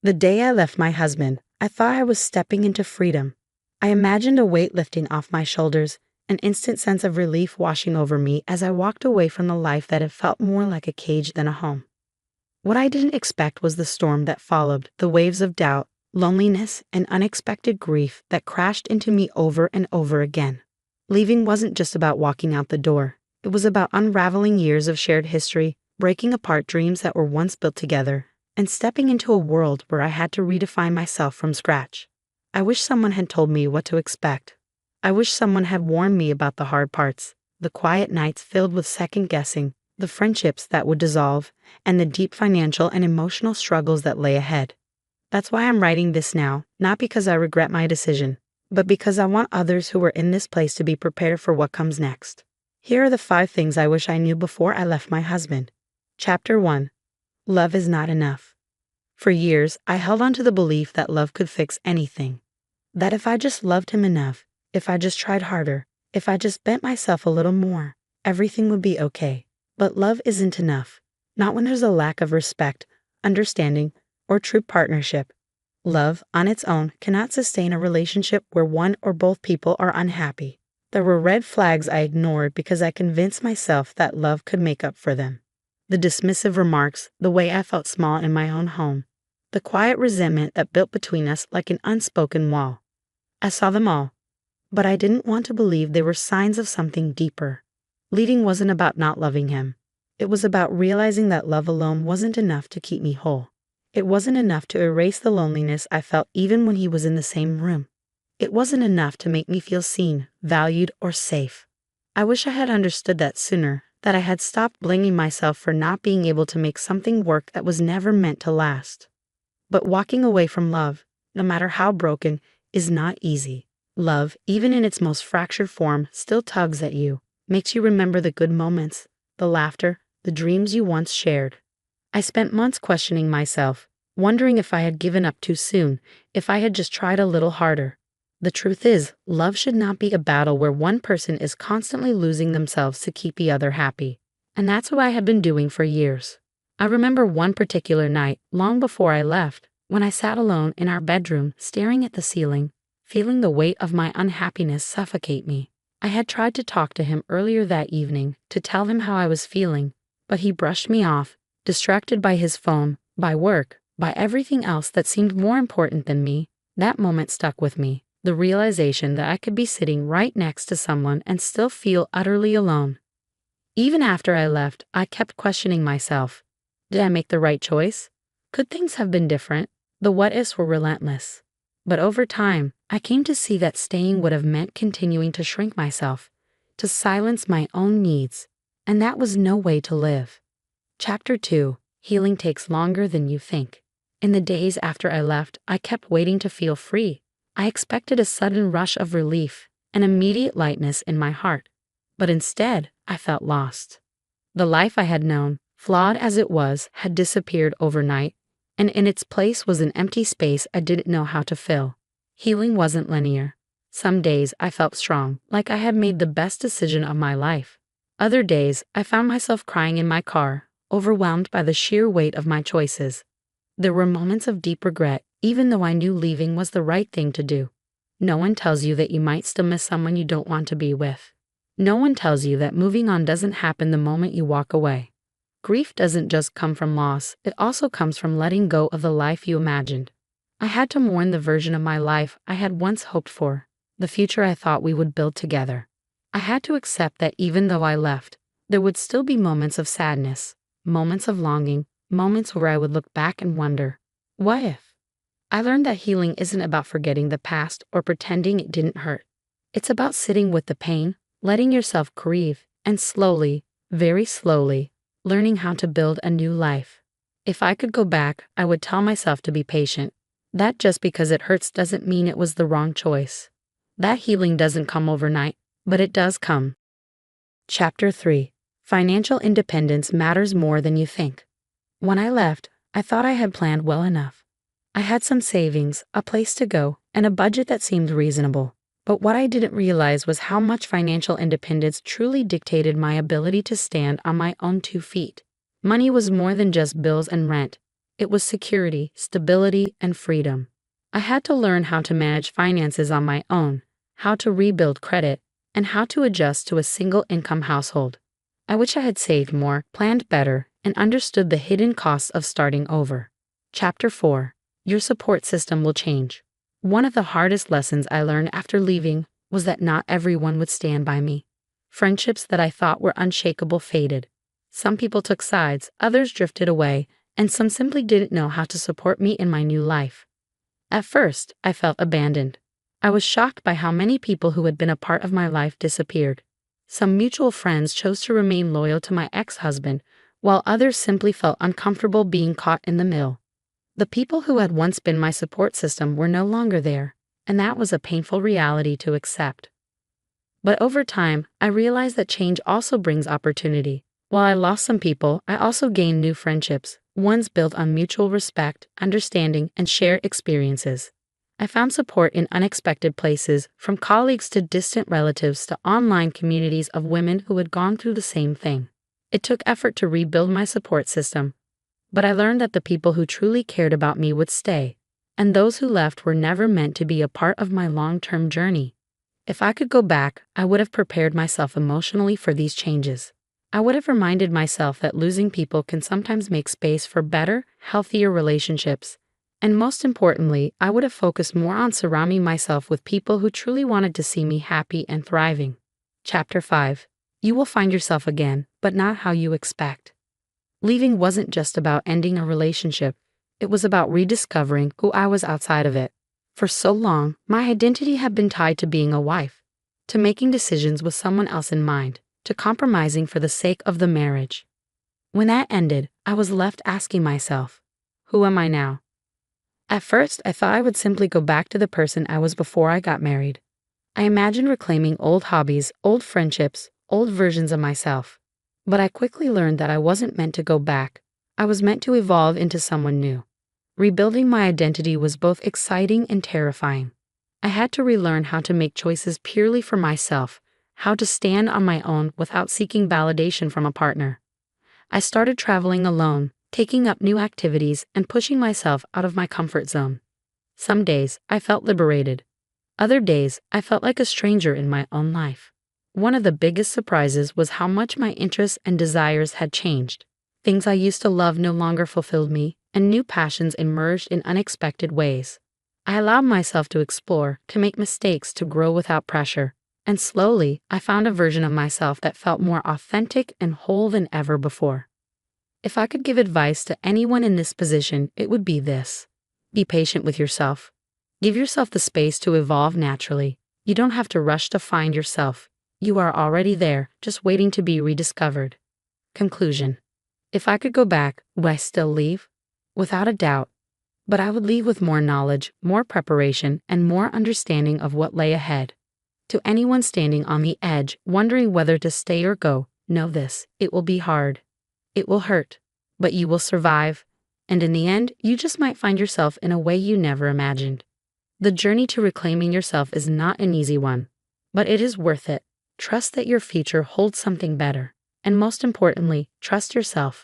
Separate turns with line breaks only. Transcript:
The day I left my husband, I thought I was stepping into freedom. I imagined a weight lifting off my shoulders, an instant sense of relief washing over me as I walked away from the life that had felt more like a cage than a home. What I didn't expect was the storm that followed, the waves of doubt, loneliness, and unexpected grief that crashed into me over and over again. Leaving wasn't just about walking out the door. It was about unraveling years of shared history, breaking apart dreams that were once built together, and stepping into a world where I had to redefine myself from scratch. I wish someone had told me what to expect. I wish someone had warned me about the hard parts, the quiet nights filled with second guessing, the friendships that would dissolve, and the deep financial and emotional struggles that lay ahead. That's why I'm writing this now, not because I regret my decision, but because I want others who are in this place to be prepared for what comes next. Here are the 5 things I wish I knew before I left my husband. Chapter 1. Love is not enough. For years, I held on to the belief that love could fix anything. That if I just loved him enough, if I just tried harder, if I just bent myself a little more, everything would be okay. But love isn't enough. Not when there's a lack of respect, understanding, or true partnership. Love, on its own, cannot sustain a relationship where one or both people are unhappy. There were red flags I ignored because I convinced myself that love could make up for them. The dismissive remarks, the way I felt small in my own home, the quiet resentment that built between us like an unspoken wall. I saw them all, but I didn't want to believe they were signs of something deeper. Leading wasn't about not loving him. It was about realizing that love alone wasn't enough to keep me whole. It wasn't enough to erase the loneliness I felt even when he was in the same room. It wasn't enough to make me feel seen, valued, or safe. I wish I had understood that sooner, that I had stopped blaming myself for not being able to make something work that was never meant to last. But walking away from love, no matter how broken, is not easy. Love, even in its most fractured form, still tugs at you, makes you remember the good moments, the laughter, the dreams you once shared. I spent months questioning myself, wondering if I had given up too soon, if I had just tried a little harder. The truth is, love should not be a battle where one person is constantly losing themselves to keep the other happy. And that's what I had been doing for years. I remember one particular night, long before I left, when I sat alone in our bedroom, staring at the ceiling, feeling the weight of my unhappiness suffocate me. I had tried to talk to him earlier that evening, to tell him how I was feeling, but he brushed me off, distracted by his phone, by work, by everything else that seemed more important than me. That moment stuck with me, the realization that I could be sitting right next to someone and still feel utterly alone. Even after I left, I kept questioning myself. Did I make the right choice? Could things have been different? The what-ifs were relentless. But over time, I came to see that staying would have meant continuing to shrink myself, to silence my own needs, and that was no way to live. Chapter 2. Healing takes longer than you think. In the days after I left, I kept waiting to feel free. I expected a sudden rush of relief, an immediate lightness in my heart. But instead, I felt lost. The life I had known, flawed as it was, had disappeared overnight, and in its place was an empty space I didn't know how to fill. Healing wasn't linear. Some days I felt strong, like I had made the best decision of my life. Other days, I found myself crying in my car, overwhelmed by the sheer weight of my choices. There were moments of deep regret, even though I knew leaving was the right thing to do. No one tells you that you might still miss someone you don't want to be with. No one tells you that moving on doesn't happen the moment you walk away. Grief doesn't just come from loss, it also comes from letting go of the life you imagined. I had to mourn the version of my life I had once hoped for, the future I thought we would build together. I had to accept that even though I left, there would still be moments of sadness, moments of longing, moments where I would look back and wonder, what if? I learned that healing isn't about forgetting the past or pretending it didn't hurt. It's about sitting with the pain, letting yourself grieve, and slowly, very slowly, learning how to build a new life. If I could go back, I would tell myself to be patient. That just because it hurts doesn't mean it was the wrong choice. That healing doesn't come overnight, but it does come. Chapter 3. Financial independence matters more than you think. When I left, I thought I had planned well enough. I had some savings, a place to go, and a budget that seemed reasonable. But what I didn't realize was how much financial independence truly dictated my ability to stand on my own 2 feet. Money was more than just bills and rent. It was security, stability, and freedom. I had to learn how to manage finances on my own, how to rebuild credit, and how to adjust to a single income household. I wish I had saved more, planned better, and understood the hidden costs of starting over. Chapter 4. Your support system will change. One of the hardest lessons I learned after leaving was that not everyone would stand by me. Friendships that I thought were unshakable faded. Some people took sides, others drifted away, and some simply didn't know how to support me in my new life. At first, I felt abandoned. I was shocked by how many people who had been a part of my life disappeared. Some mutual friends chose to remain loyal to my ex-husband, while others simply felt uncomfortable being caught in the middle. The people who had once been my support system were no longer there, and that was a painful reality to accept. But over time, I realized that change also brings opportunity. While I lost some people, I also gained new friendships, ones built on mutual respect, understanding, and shared experiences. I found support in unexpected places, from colleagues to distant relatives to online communities of women who had gone through the same thing. It took effort to rebuild my support system, but I learned that the people who truly cared about me would stay, and those who left were never meant to be a part of my long-term journey. If I could go back, I would have prepared myself emotionally for these changes. I would have reminded myself that losing people can sometimes make space for better, healthier relationships. And most importantly, I would have focused more on surrounding myself with people who truly wanted to see me happy and thriving. Chapter 5. You will find yourself again, but not how you expect. Leaving wasn't just about ending a relationship. It was about rediscovering who I was outside of it. For so long, my identity had been tied to being a wife, to making decisions with someone else in mind, to compromising for the sake of the marriage. When that ended, I was left asking myself, who am I now? At first, I thought I would simply go back to the person I was before I got married. I imagined reclaiming old hobbies, old friendships, old versions of myself. But I quickly learned that I wasn't meant to go back. I was meant to evolve into someone new. Rebuilding my identity was both exciting and terrifying. I had to relearn how to make choices purely for myself, how to stand on my own without seeking validation from a partner. I started traveling alone, taking up new activities, and pushing myself out of my comfort zone. Some days, I felt liberated. Other days, I felt like a stranger in my own life. One of the biggest surprises was how much my interests and desires had changed. Things I used to love no longer fulfilled me, and new passions emerged in unexpected ways. I allowed myself to explore, to make mistakes, to grow without pressure. And slowly, I found a version of myself that felt more authentic and whole than ever before. If I could give advice to anyone in this position, it would be this. Be patient with yourself. Give yourself the space to evolve naturally. You don't have to rush to find yourself. You are already there, just waiting to be rediscovered. Conclusion. If I could go back, would I still leave? Without a doubt. But I would leave with more knowledge, more preparation, and more understanding of what lay ahead. To anyone standing on the edge, wondering whether to stay or go, know this: it will be hard. It will hurt, but you will survive. And in the end, you just might find yourself in a way you never imagined. The journey to reclaiming yourself is not an easy one, but it is worth it. Trust that your future holds something better. And most importantly, trust yourself.